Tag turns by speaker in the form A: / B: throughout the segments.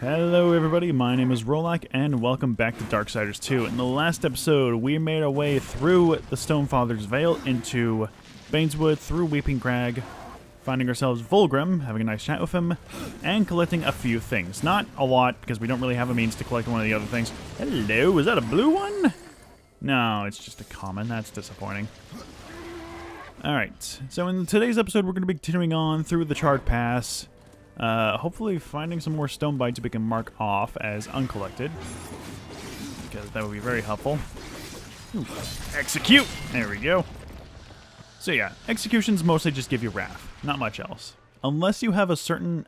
A: Hello everybody, my name is Rolak and welcome back to Darksiders 2. In the last episode, we made our way through the Stonefather's Vale into Baineswood, through Weeping Crag, finding ourselves Vulgrim, having a nice chat with him, and collecting a few things. Not a lot, because we don't really have a means to collect one of the other things. Hello, is that a blue one? No, it's just a common. That's disappointing. Alright, so in today's episode, we're going to be continuing on through the Charred Pass. Hopefully finding some more stone bites we can mark off as uncollected, because that would be very helpful. Ooh, execute! There we go. So yeah, executions mostly just give you wrath, not much else. Unless you have a certain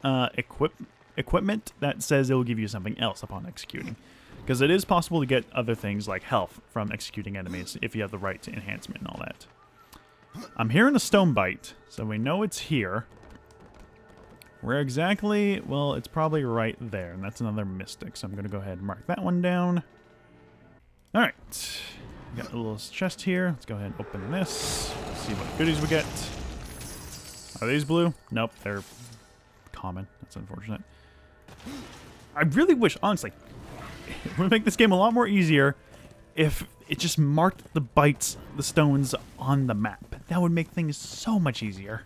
A: equipment that says it will give you something else upon executing. Because it is possible to get other things like health from executing enemies if you have the right to enhancement and all that. I'm hearing a stone bite, so we know it's here. Where exactly? Well, it's probably right there, and that's another mystic, so I'm going to go ahead and mark that one down. Alright, got a little chest here. Let's go ahead and open this, see what goodies we get. Are these blue? Nope, they're common. That's unfortunate. I really wish, honestly, it would make this game a lot more easier if it just marked the bites, the stones, on the map. That would make things so much easier.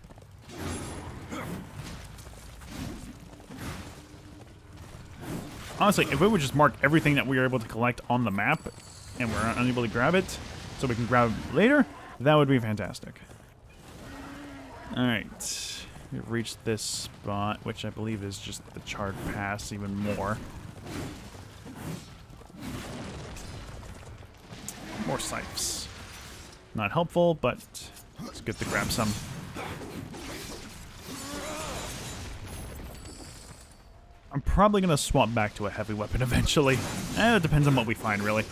A: Honestly, if it would just mark everything that we were able to collect on the map and we're unable to grab it so we can grab it later, that would be fantastic. Alright, we've reached this spot, which I believe is just the Charred Pass even more. More scythes. Not helpful, but it's good to grab some. I'm probably going to swap back to a heavy weapon eventually. It depends on what we find, really.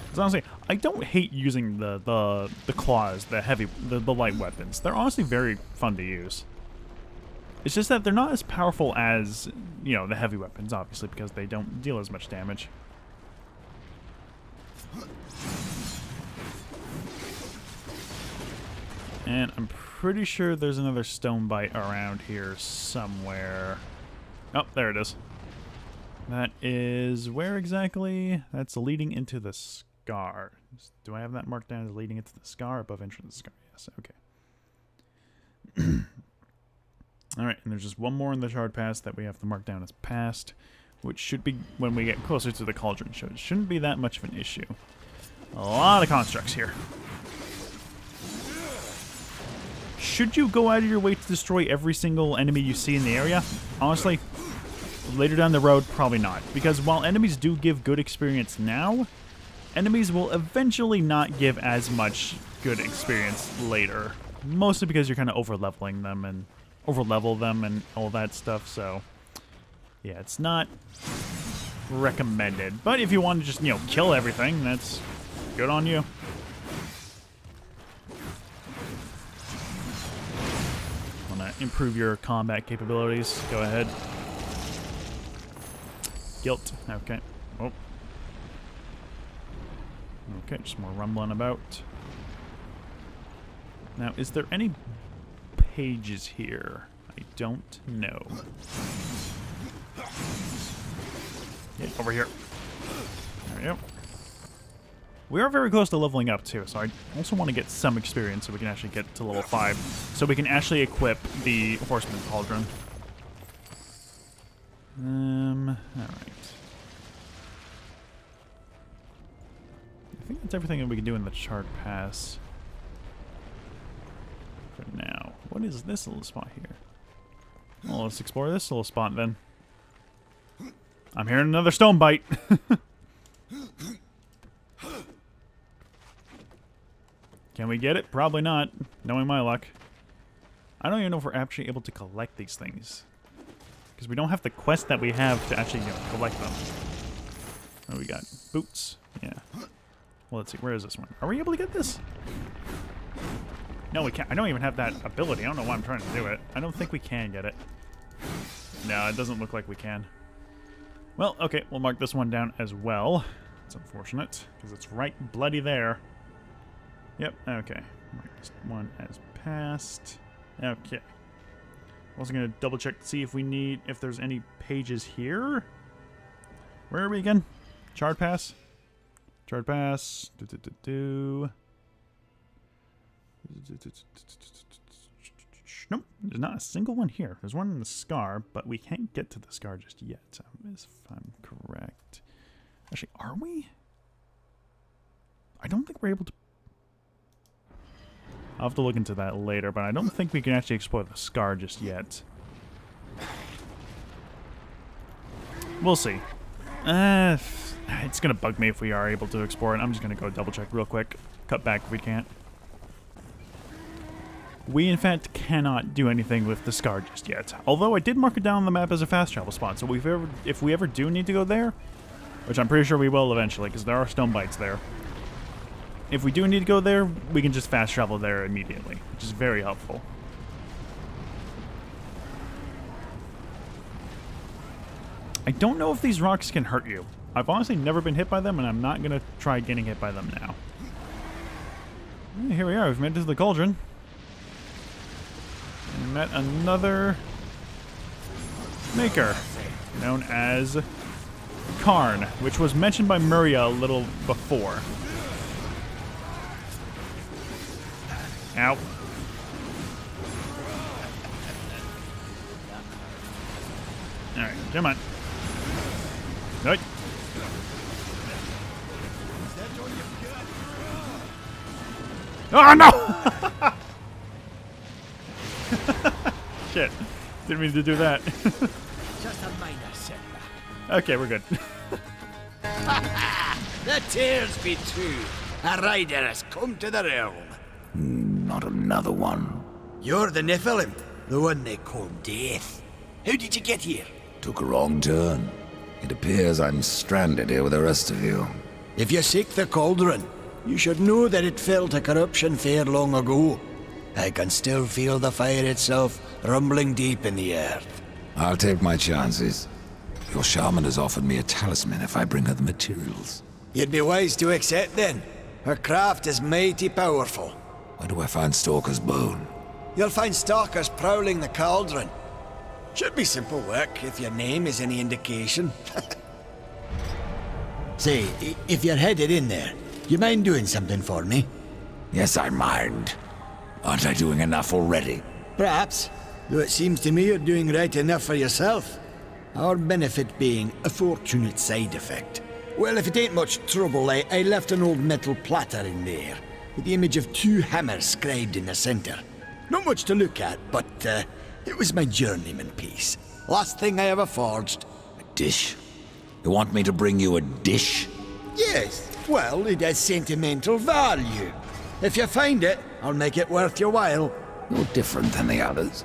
A: Because honestly, I don't hate using the claws, the light weapons. They're honestly very fun to use. It's just that they're not as powerful as, you know, the heavy weapons, obviously, because they don't deal as much damage. And I'm pretty sure there's another stone bite around here somewhere. Oh, there it is. That is where exactly? That's leading into the scar. Do I have that marked down as leading into the scar? Above entrance to the scar. Yes, okay. Alright, and there's just one more in the Charred Pass that we have to mark down as past, which should be when we get closer to the Cauldron, so it shouldn't be that much of an issue. A lot of constructs here. Should you go out of your way to destroy every single enemy you see in the area? Honestly, later down the road, probably not. Because while enemies do give good experience now, enemies will eventually not give as much good experience later. Mostly because you're kind of over-leveling them and over-level them and all that stuff, so yeah, it's not recommended. But if you want to just, you know, kill everything, that's good on you. Improve your combat capabilities. Go ahead. Guilt. Okay. Oh. Okay, just more rumbling about. Now, is there any pages here? I don't know. Get over here. There we go. We are very close to leveling up, too, so I also want to get some experience so we can actually get to level 5, so we can actually equip the Horseman Cauldron. Alright. I think that's everything that we can do in the Charred Pass for now. What is this little spot here? Well, let's explore this little spot, then. I'm hearing another stone bite! Can we get it? Probably not, knowing my luck. I don't even know if we're actually able to collect these things. Because we don't have the quest that we have to actually, you know, collect them. Oh, we got boots. Yeah. Well, let's see. Where is this one? Are we able to get this? No, we can't. I don't even have that ability. I don't know why I'm trying to do it. I don't think we can get it. No, it doesn't look like we can. Well, okay. We'll mark this one down as well. It's unfortunate, because it's right bloody there. Yep, okay. Mark this one as passed. Okay. Also gonna double check to see if there's any pages here. Where are we again? Charred Pass? Charred Pass. Nope, there's not a single one here. There's one in the Scar, but we can't get to the Scar just yet, if I'm correct. Actually, are we? I don't think we're able to... I'll have to look into that later, but I don't think we can actually explore the Scar just yet. We'll see. It's going to bug me if we are able to explore it. I'm just going to go double check real quick. Cut back if we can't. We, in fact, cannot do anything with the Scar just yet. Although I did mark it down on the map as a fast travel spot, so if we ever do need to go there, which I'm pretty sure we will eventually, because there are stone bites there. If we do need to go there, we can just fast travel there immediately, which is very helpful. I don't know if these rocks can hurt you. I've honestly never been hit by them, and I'm not going to try getting hit by them now. Here we are. We've made it to the Cauldron. And met another maker, known as Karn, which was mentioned by Muria a little before. Ow. Alright, come on. Right. Oh no! Shit. Didn't mean to do that.
B: Just a minor setback.
A: Okay, we're good.
B: The tears be true. A rider has come to the realm.
C: Not another one.
B: You're the Nephilim, the one they call Death. How did you get here?
C: Took a wrong turn. It appears I'm stranded here with the rest of you.
B: If you seek the Cauldron, you should know that it fell to corruption fair long ago. I can still feel the fire itself rumbling deep in the earth.
C: I'll take my chances. Your shaman has offered me a talisman if I bring her the materials.
B: You'd be wise to accept then. Her craft is mighty powerful.
C: Where do I find Stalker's bone?
B: You'll find stalkers prowling the Cauldron. Should be simple work, if your name is any indication. Say, if you're headed in there, you mind doing something for me?
C: Yes, I mind. Aren't I doing enough already?
B: Perhaps, though it seems to me you're doing right enough for yourself. Our benefit being a fortunate side effect. Well, if it ain't much trouble, I left an old metal platter in there, with the image of 2 hammers scribed in the center. Not much to look at, but it was my journeyman piece. Last thing I ever forged.
C: A dish? You want me to bring you a dish?
B: Yes, well, it has sentimental value. If you find it, I'll make it worth your while.
C: No different than the others.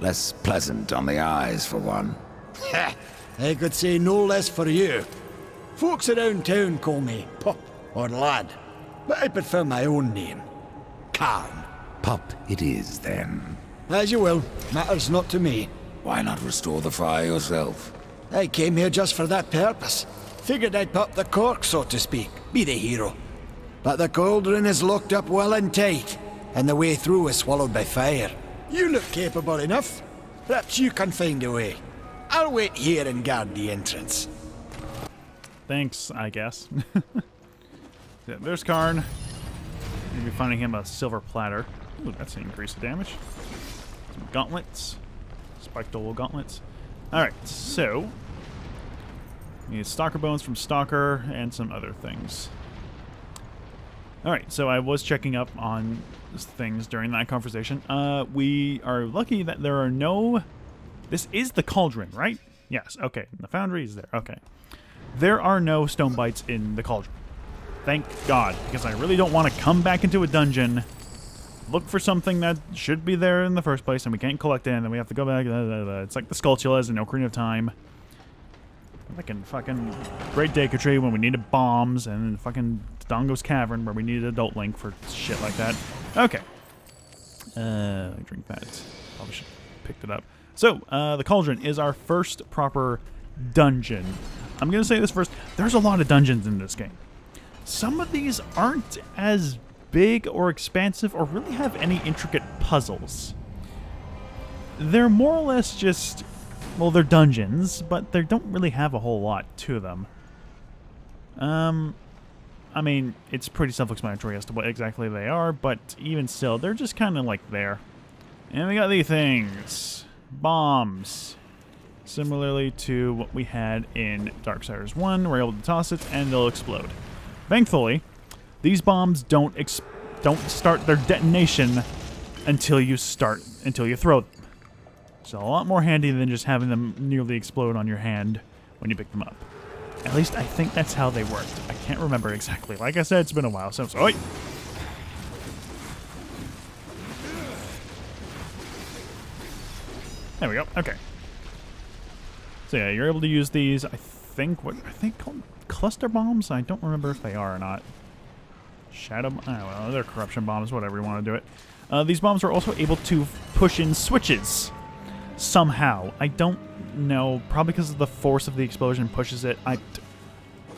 C: Less pleasant on the eyes, for one.
B: Ha! I could say no less for you. Folks around town call me Pup or Lad, but I prefer my own name. Karn.
C: Pup it is, then.
B: As you will. Matters not to me.
C: Why not restore the fire yourself?
B: I came here just for that purpose. Figured I'd pop the cork, so to speak. Be the hero. But the Cauldron is locked up well and tight, and the way through is swallowed by fire. You look capable enough. Perhaps you can find a way. I'll wait here and guard the entrance.
A: Thanks, I guess. Yeah, there's Karn. Maybe finding him a silver platter. Ooh, that's an increase of damage. Some gauntlets. Spiked old gauntlets. Alright, so... we need Stalker bones from Stalker and some other things. Alright, so I was checking up on things during that conversation. We are lucky that there are no... This is the Cauldron, right? Yes, okay. The foundry is there. Okay. There are no stone bites in the Cauldron. Thank God, because I really don't want to come back into a dungeon, look for something that should be there in the first place, and we can't collect it, and then we have to go back. It's like the Skulltulas in Ocarina of Time. Like in fucking Great Decatry when we needed bombs, and fucking Dongo's Cavern where we needed Adult Link for shit like that. Okay. Drink that. Probably should have picked it up. So, the Cauldron is our first proper dungeon. I'm going to say this first. There's a lot of dungeons in this game. Some of these aren't as big or expansive or really have any intricate puzzles. they're more or less just, well, they're dungeons, but they don't really have a whole lot to them. I mean, it's pretty self-explanatory as to what exactly they are, but even still, they're just kind of like there. And we got these things. Bombs. Similarly to what we had in Darksiders 1, we're able to toss it and they'll explode. Thankfully, these bombs don't start their detonation until you throw them. So a lot more handy than just having them nearly explode on your hand when you pick them up. At least I think that's how they worked. I can't remember exactly. Like I said, it's been a while since. Oi! There we go. Okay. So yeah, you're able to use these. I think called cluster bombs. I don't remember if they are or not. Shadow. I don't know. They're corruption bombs. Whatever you want to do it. These bombs are also able to push in switches somehow. I don't know. Probably because of the force of the explosion pushes it.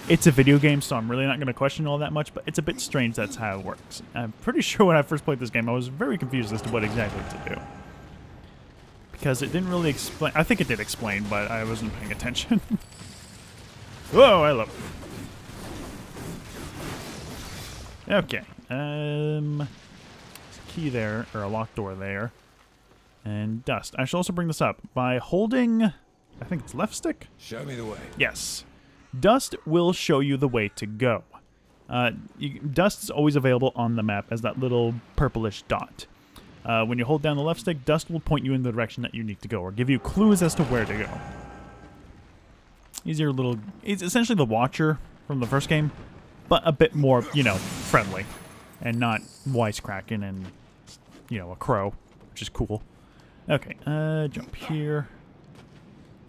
A: It's a video game, so I'm really not going to question all that much. But it's a bit strange. That's how it works. I'm pretty sure when I first played this game, I was very confused as to what exactly to do. Because it didn't really explain. I think it did explain, but I wasn't paying attention. Whoa, hello. Okay. There's a key there, or a locked door there. And dust. I should also bring this up. By holding, I think it's left stick?
C: Show me the way.
A: Yes. Dust will show you the way to go. Dust is always available on the map as that little purplish dot. When you hold down the left stick, dust will point you in the direction that you need to go, or give you clues as to where to go. He's essentially the Watcher from the first game, but a bit more, you know, friendly, and not wisecracking and, you know, a crow, which is cool. Okay, jump here.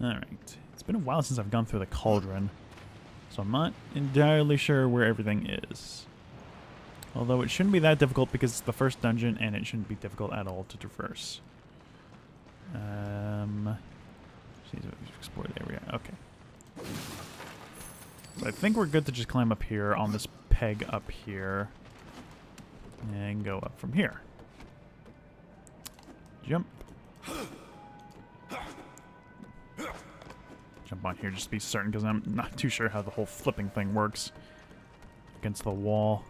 A: Alright. It's been a while since I've gone through the Cauldron, so I'm not entirely sure where everything is. Although it shouldn't be that difficult because it's the first dungeon and it shouldn't be difficult at all to traverse. Explore the area. Okay. So I think we're good to just climb up here on this peg up here. And go up from here. Jump. Jump on here just to be certain because I'm not too sure how the whole flipping thing works. Against the wall.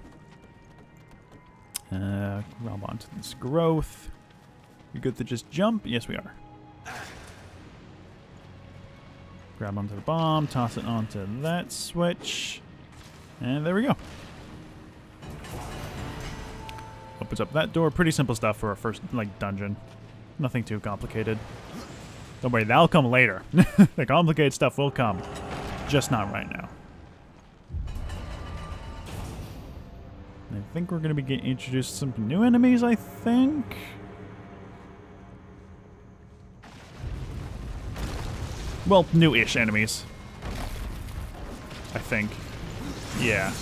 A: Grab onto this growth. You good to just jump? Yes, we are. Grab onto the bomb, toss it onto that switch, and there we go. Opens up that door. Pretty simple stuff for a first, like, dungeon. Nothing too complicated. Don't worry, that'll come later. The complicated stuff will come. Just not right now. I think we're going to be getting introduced to some new enemies, I think. Well, new-ish enemies. I think. Yeah.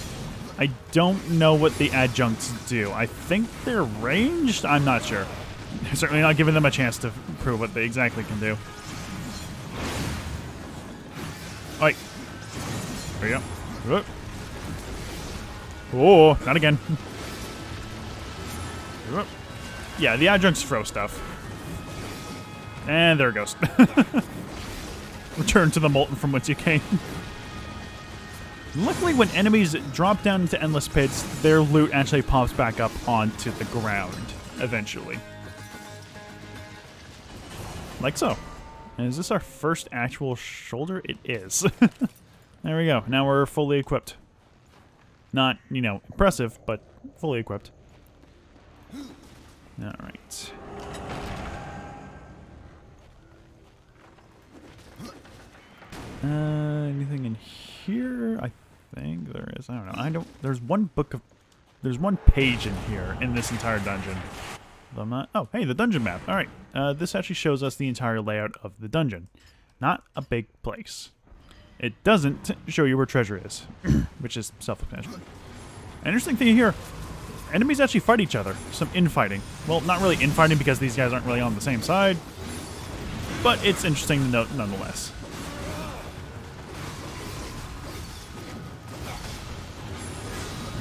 A: I don't know what the adjuncts do. I think they're ranged? I'm not sure. Certainly not giving them a chance to prove what they exactly can do. Oi. There you go. Oh, not again. Yeah, the adjuncts throw stuff. And there it goes. Return to the molten from whence you came. Luckily, when enemies drop down into endless pits, their loot actually pops back up onto the ground, eventually. Like so. And is this our first actual shoulder? It is. There we go. Now we're fully equipped. Not, you know, impressive, but fully equipped. Alright. Anything in here? I think there is. I don't know. There's one page in here in this entire dungeon. Though I'm not. Oh, hey, the dungeon map. Alright. This actually shows us the entire layout of the dungeon. Not a big place. It doesn't show you where treasure is, which is self-explanatory. Interesting thing here, enemies actually fight each other. Some infighting. Well, not really infighting because these guys aren't really on the same side, but it's interesting to note nonetheless.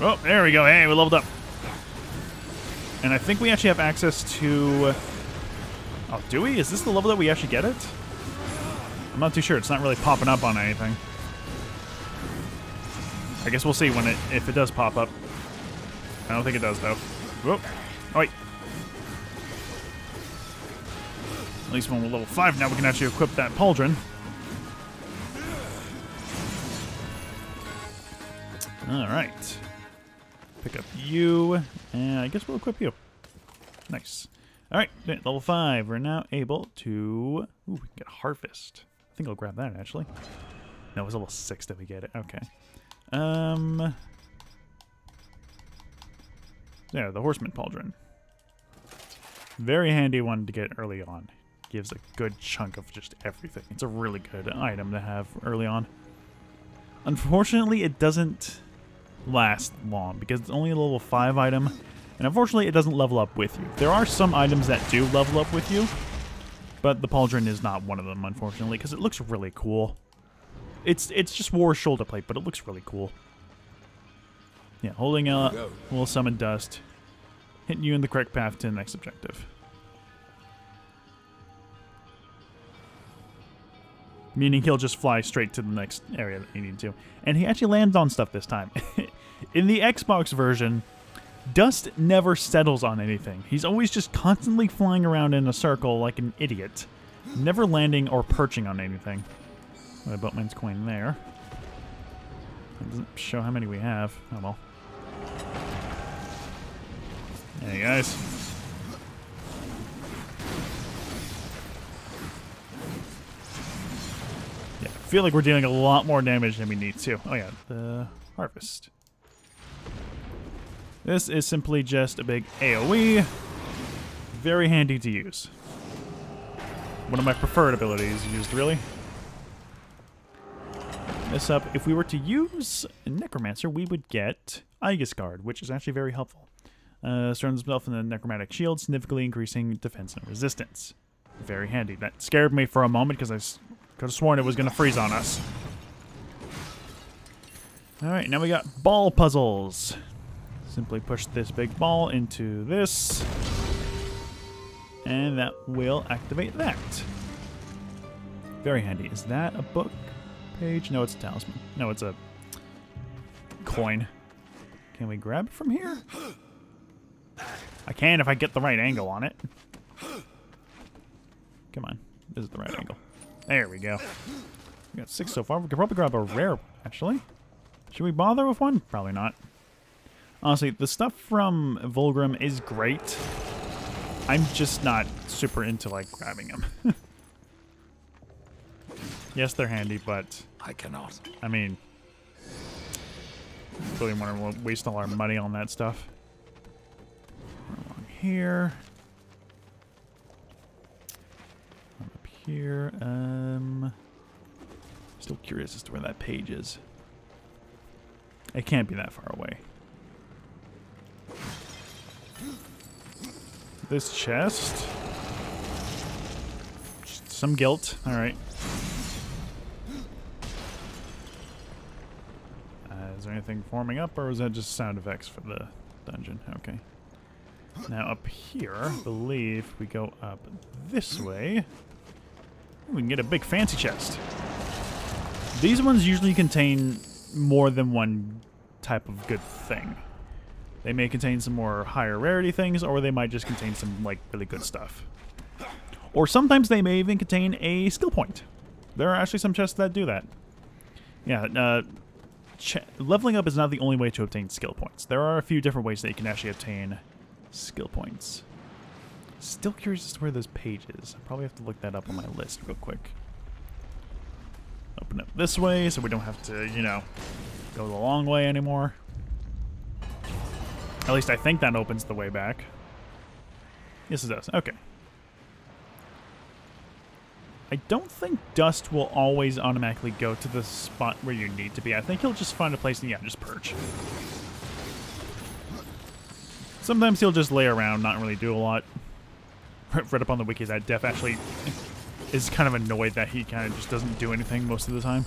A: Oh, there we go. Hey, we leveled up. And I think we actually have access to Oh, do we? Is this the level that we actually get it? I'm not too sure. It's not really popping up on anything. I guess we'll see when if it does pop up. I don't think it does, though. Whoop. Oh, wait. At least when we're level 5 now, we can actually equip that Cauldron. Alright. Pick up you, and I guess we'll equip you. Nice. Alright, level 5. We're now able to... Ooh, we can get Harvest. I think I'll grab that, actually. No, it was level 6 that we get it. Okay. Yeah, the Horseman Pauldron. Very handy one to get early on. Gives a good chunk of just everything. It's a really good item to have early on. Unfortunately, it doesn't last long because it's only a level 5 item, and unfortunately, it doesn't level up with you. There are some items that do level up with you, but the Pauldron is not one of them, unfortunately, because it looks really cool. It's just War shoulder plate, but it looks really cool. Yeah, holding up will summon dust, hitting you in the correct path to the next objective. Meaning he'll just fly straight to the next area that you need to. And he actually lands on stuff this time. In the Xbox version, Dust never settles on anything. He's always just constantly flying around in a circle like an idiot. Never landing or perching on anything. Got a Boatman's coin there. It doesn't show how many we have. Oh well. Hey guys. Yeah, I feel like we're dealing a lot more damage than we need to. Oh yeah, the Harvest. This is simply just a big AoE. Very handy to use. One of my preferred abilities used, really. This up, if we were to use Necromancer, we would get Aegis Guard, which is actually very helpful. Surrounds himself in the Necromantic Shield, significantly increasing defense and resistance. Very handy. That scared me for a moment because I could have sworn it was going to freeze on us. Alright, now we got ball puzzles. Simply push this big ball into this, and that will activate that. Very handy. Is that a book page? No, it's a talisman. No, it's a coin. Can we grab it from here? I can if I get the right angle on it. Come on. This is the right angle. There we go. We got 6 so far. We could probably grab a rare, actually. Should we bother with one? Probably not. Honestly, the stuff from Vulgrim is great. I'm just not super into, like, grabbing them. Yes, they're handy, but...
C: I cannot.
A: I mean... really want to waste all our money on that stuff. Along here. Up here. Still curious as to where that page is. It can't be that far away. This chest. Just some guilt. Alright. Is there anything forming up, or is that just sound effects for the dungeon? Okay. Now up here, I believe we go up this way. We can get a big fancy chest. These ones usually contain more than one type of good thing. They may contain some more higher rarity things, or they might just contain some, like, really good stuff. Or sometimes they may even contain a skill point. There are actually some chests that do that. Yeah, leveling up is not the only way to obtain skill points. There are a few different ways that you can actually obtain skill points. Still curious as to where this page is. I probably have to look that up on my list real quick. Open up this way so we don't have to, you know, go the long way anymore. At least I think that opens the way back. Yes, it does. Okay. I don't think Dust will always automatically go to the spot where you need to be. I think he'll just find a place and, yeah, just perch. Sometimes he'll just lay around, not really do a lot. Read up on the wiki that Def actually is kind of annoyed that he kind of just doesn't do anything most of the time.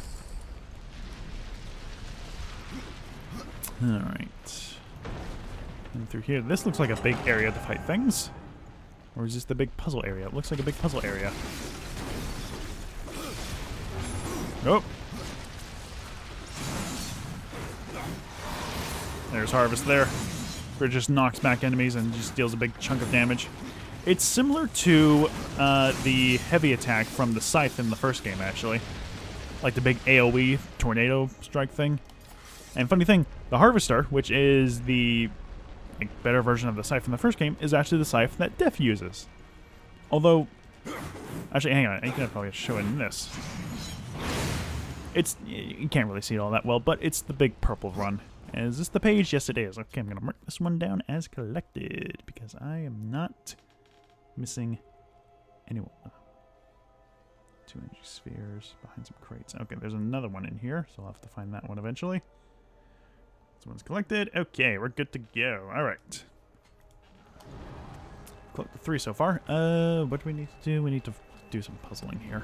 A: Alright. And through here, this looks like a big area to fight things. Or is this the big puzzle area? It looks like a big puzzle area. Nope. There's Harvest there. Where it just knocks back enemies and just deals a big chunk of damage. It's similar to the heavy attack from the Scythe in the first game, actually. Like the big AoE tornado strike thing. And funny thing, the Harvester, which is the better version of the Scythe from the first game, is actually the Scythe that Death uses. Although, actually, hang on, I can probably show it in this. It's, you can't really see it all that well, but it's the big purple run. Is this the page? Yes, it is. Okay, I'm going to mark this one down as collected, because I am not missing anyone. 2 energy spheres behind some crates. Okay, there's another one in here, so I'll have to find that one eventually. This one's collected. Okay, we're good to go. All right. Collected 3 so far. What do we need to do? We need to do some puzzling here.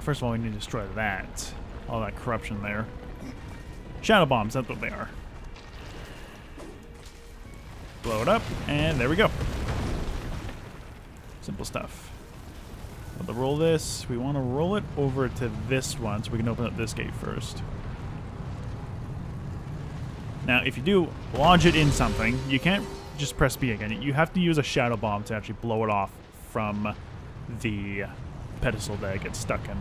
A: First of all, we need to destroy that. All that corruption there. Shadow bombs, that's what they are. Blow it up, and there we go. Simple stuff. To roll this, we want to roll it over to this one so we can open up this gate first. Now, if you do launch it in something, you can't just press B again. You have to use a shadow bomb to actually blow it off from the pedestal that it gets stuck in.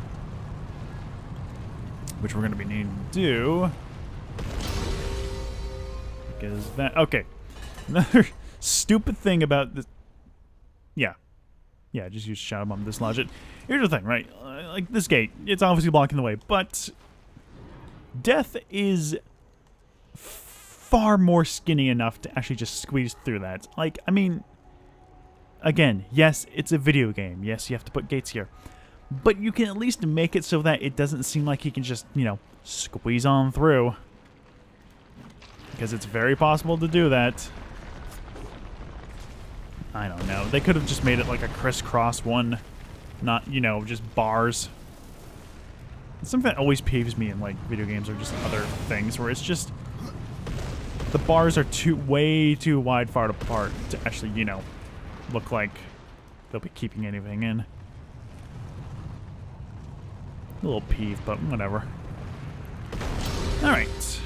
A: Which we're going to be needing to do. Because that... Okay. Another stupid thing about this... Yeah, just use Shadow Bomb to dislodge it. Here's the thing, right? Like, this gate, it's obviously blocking the way, but... Death is far more skinny enough to actually just squeeze through that. Like, I mean... Again, yes, it's a video game. Yes, you have to put gates here. But you can at least make it so that it doesn't seem like he can just, you know, squeeze on through. Because it's very possible to do that. I don't know. They could have just made it like a crisscross one. Not, you know, just bars. Something that always peeves me in, like, video games or just other things where it's just... The bars are way too wide far apart to actually, you know, look like they'll be keeping anything in. A little peeve, but whatever. Alright.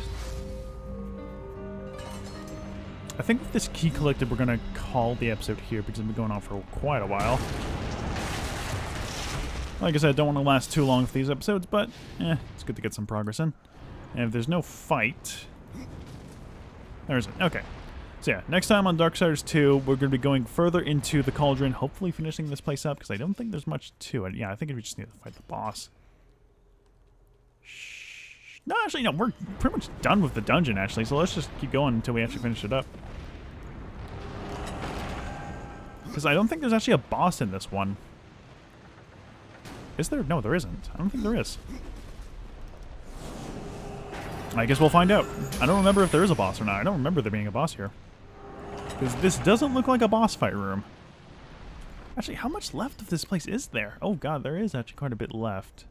A: I think with this key collected, we're going to call the episode here because it's been going on for quite a while. Like I said, I don't want to last too long for these episodes, but it's good to get some progress in. And if there's no fight... There isn't. Okay. So yeah, next time on Darksiders 2, we're going to be going further into the Cauldron, hopefully finishing this place up, because I don't think there's much to it. Yeah, I think we just need to fight the boss. No, actually, no, we're pretty much done with the dungeon, actually, so let's just keep going until we actually finish it up. Because I don't think there's actually a boss in this one. Is there? No, there isn't. I don't think there is. I guess we'll find out. I don't remember if there is a boss or not. I don't remember there being a boss here. Because this doesn't look like a boss fight room. Actually, how much left of this place is there? Oh god, there is actually quite a bit left.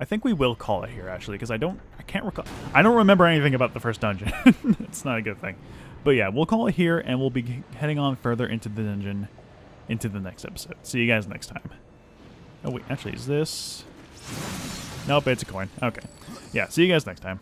A: I think we will call it here, actually, because I can't recall. I don't remember anything about the first dungeon. It's not a good thing. But yeah, we'll call it here, and we'll be heading on further into the dungeon into the next episode. See you guys next time. Oh wait, actually, is this... Nope, it's a coin. Okay. Yeah, see you guys next time.